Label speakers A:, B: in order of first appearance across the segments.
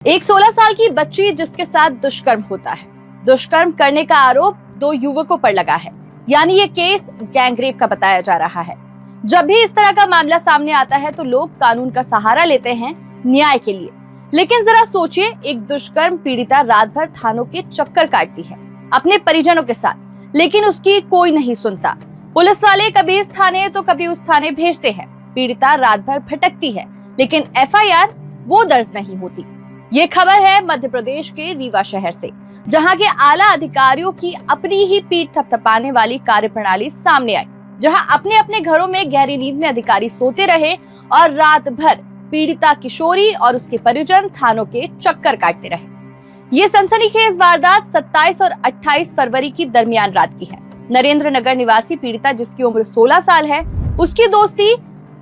A: एक 16 साल की बच्ची जिसके साथ दुष्कर्म होता है। दुष्कर्म करने का आरोप 2 युवकों पर लगा है, यानी ये केस गैंगरेप का बताया जा रहा है। जब भी इस तरह का मामला सामने आता है तो लोग कानून का सहारा लेते हैं न्याय के लिए। लेकिन जरा सोचिए, एक दुष्कर्म पीड़िता रात भर थानों के चक्कर काटती है अपने परिजनों के साथ, लेकिन उसकी कोई नहीं सुनता। पुलिस वाले कभी इस थाने तो कभी उस थाने भेजते हैं। पीड़िता रात भर भटकती है, लेकिन FIR वो दर्ज नहीं होती। ये खबर है मध्य प्रदेश के रीवा शहर से, जहां के आला अधिकारियों की अपनी ही पीठ थपथपाने वाली कार्यप्रणाली सामने आई, जहां अपने अपने घरों में गहरी नींद में अधिकारी सोते रहे और रात भर पीड़िता किशोरी और उसके परिजन थानों के चक्कर काटते रहे। ये सनसनीखेज वारदात 27 और 28 फरवरी की दरमियान रात की है। नरेंद्र नगर निवासी पीड़िता, जिसकी उम्र 16 साल है, उसकी दोस्ती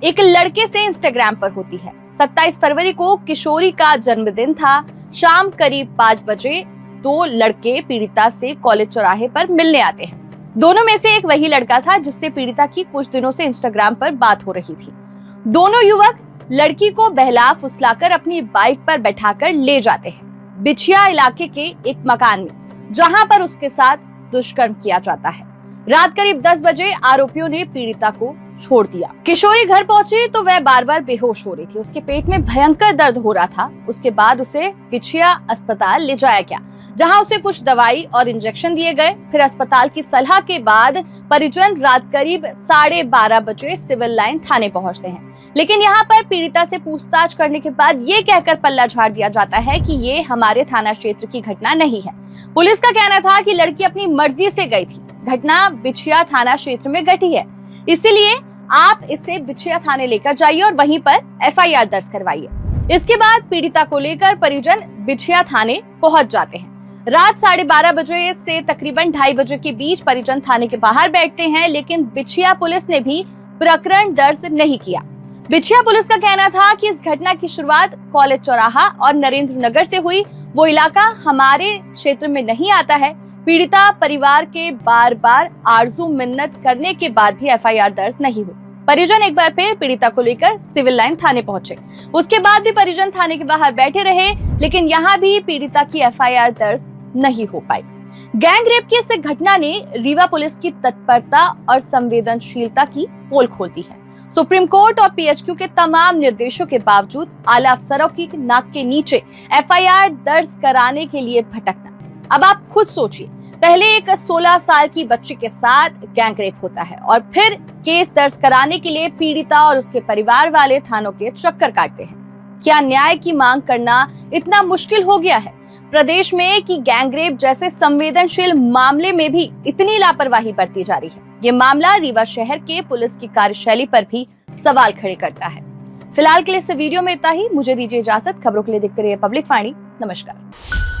A: एक लड़के से इंस्टाग्राम पर होती है। 27 फरवरी को किशोरी का जन्मदिन था। शाम करीब 5 बजे 2 लड़के पीड़िता से कॉलेज चौराहे पर मिलने आते हैं। दोनों में से एक वही लड़का था जिससे पीड़िता की कुछ दिनों से इंस्टाग्राम पर बात हो रही थी। दोनों युवक लड़की को बहला फुसलाकर अपनी बाइक पर बैठाकर ले जाते हैं बिछिया इलाके के एक मकान में, जहां पर उसके साथ दुष्कर्म किया जाता है। रात करीब 10 बजे आरोपियों ने पीड़िता को छोड़ दिया। किशोरी घर पहुंची तो वह बार बार बेहोश हो रही थी। उसके पेट में भयंकर दर्द हो रहा था। उसके बाद उसे बिछिया अस्पताल ले जाया गया, जहां उसे कुछ दवाई और इंजेक्शन दिए गए। फिर अस्पताल की सलाह के बाद परिजन रात करीब 12:30 बजे सिविल लाइन थाने पहुंचते हैं। लेकिन यहाँ पर पीड़िता से पूछताछ करने के बाद ये कहकर पल्ला झाड़ दिया जाता है कि ये हमारे थाना क्षेत्र की घटना नहीं है। पुलिस का कहना था कि लड़की अपनी मर्जी से गई थी। घटना बिछिया थाना क्षेत्र में घटी है, इसीलिए आप इसे बिछिया थाने लेकर जाइए और वहीं पर FIR दर्ज करवाइए। इसके बाद पीड़िता को लेकर परिजन बिछिया थाने पहुंच जाते हैं। रात 12:30 बजे से तकरीबन 2:30 बजे के बीच परिजन थाने के बाहर बैठते हैं, लेकिन बिछिया पुलिस ने भी प्रकरण दर्ज नहीं किया। बिछिया पुलिस का कहना था कि इस घटना की शुरुआत कॉलेज चौराहा और नरेंद्र नगर से हुई। वो इलाका हमारे क्षेत्र में नहीं आता है। पीड़िता परिवार के बार बार आरजू मिन्नत करने के बाद भी FIR दर्ज नहीं हुई। परिजन एक बार फिर पीड़िता को लेकर सिविल लाइन थाने पहुंचे। उसके बाद भी परिजन थाने के बाहर बैठे रहे, लेकिन यहाँ भी पीड़िता की FIR दर्ज नहीं हो पाई। गैंग रेप की इस घटना ने रीवा पुलिस की तत्परता और संवेदनशीलता की पोल खोलती है। सुप्रीम कोर्ट और PHQ के तमाम निर्देशों के बावजूद आला अफसरों की नाक के नीचे FIR दर्ज कराने के लिए भटकना। अब आप खुद सोचिए, पहले एक 16 साल की बच्ची के साथ गैंग रेप होता है और फिर केस दर्ज कराने के लिए पीड़िता और उसके परिवार वाले थानों के चक्कर काटते हैं। क्या न्याय की मांग करना इतना मुश्किल हो गया है प्रदेश में कि गैंग रेप जैसे संवेदनशील मामले में भी इतनी लापरवाही बरती जा रही है? ये मामला रीवा शहर के पुलिस की कार्यशैली पर भी सवाल खड़े करता है। फिलहाल के लिए इस वीडियो में इतना ही। मुझे दीजिए इजाजत। खबरों के लिए देखते रहिए पब्लिक वाणी। नमस्कार।